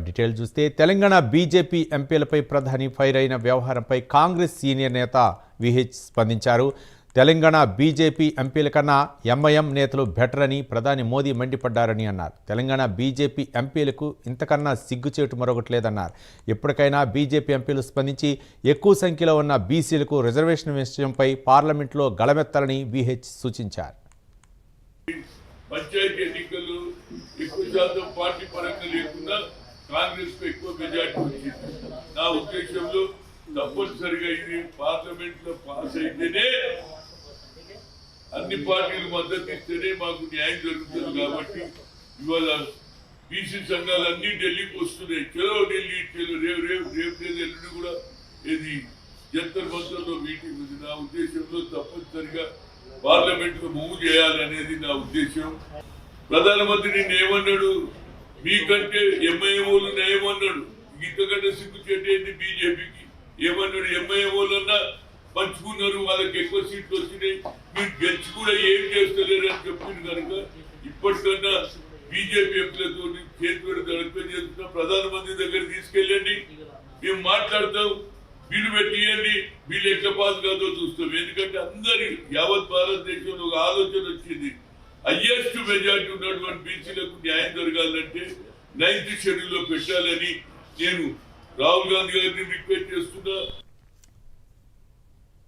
Detail చూస్తే Telangana BJP ఎంపీలపై ప్రధాని fire అయిన వ్యవహారంపై కాంగ్రెస్ సీనియర్ నేత విహెచ్ స్పందించారు. తెలంగాణ బీజేపీ ఎంపీల కన్నా ఎంఐఎం నేతలు బెటర్ అని ప్రధాని మోదీ మండిపడ్డారని అన్నారు. తెలంగాణ బీజేపీ ఎంపీలకు ఇంతకన్నా సిగ్గుచేటు మరొకటి లేదన్నారు. ఎప్పటికైనా బీజేపీ ఎంపీలు స్పందించి ఎక్కువ సంఖ్యలో ఉన్న బీసీలకు రిజర్వేషన్ విషయంపై పార్లమెంట్లో గళమెత్తాలని విహెచ్ సూచించారు. పంచాయతీ ఎన్నికల్లో ఎక్కువ శాతం పార్టీ పరంగా లేకుండా కాంగ్రెస్ కు ఎక్కువ మెజార్టీ వచ్చింది. నా ఉద్దేశంలో తప్పనిసరిగా ఇది పార్లమెంట్ లో పాస్ అయితేనే, అన్ని పార్టీలు మద్దతు ఇస్తేనే మాకు న్యాయం జరుగుతుంది. కాబట్టి ఇవాళ బీసీ సంఘాలు అన్ని ఢిల్లీకి వస్తున్నాయి. చలో ఢిల్లీ, చలో రేపు ఎల్లుండి కూడా ఇది జంతర్ మంతర్లో మీటింగ్ ఉంది. నా ఉద్దేశంలో తప్పనిసరిగా పార్లమెంట్ లో మూవ్ చేయాలనేది నా ఉద్దేశం. ప్రధానమంత్రి నిన్న ఏమన్నాడు? మీకంటే ఎంఐఎంఓలు ఏమన్నాడు? ఇంతకంటే సిగ్గుచేటేంది బీజేపీకి? ఏమన్నాడు? ఎంఐఎంఓలన్నా పంచుకున్నారు, వాళ్ళకి ఎక్కువ సీట్లు వచ్చినాయి, మీరు గెలిచి కూడా ఏం చేస్తలేరు అని చెప్పింది. కనుక ఇప్పటికన్నా బీజేపీ ఎంపీలతో చేతులు దళితం చేస్తున్నా ప్రధానమంత్రి దగ్గర తీసుకెళ్ళండి, మేము మాట్లాడతాం, బిల్లు పెట్టియండి, బిల్లు ఎట్లా పాస్ కాదో చూస్తాం. ఎందుకంటే అందరి యావత్ భారతదేశంలో ఒక ఆలోచన వచ్చింది, హయ్యెస్ట్ మెజార్టీ ఉన్నటువంటి బీసీలకు న్యాయం జరగాలంటే 9th షెడ్యూల్లో పెట్టాలని నేను రాహుల్ గాంధీ గారిని రిక్వెస్ట్ చేస్తున్నా.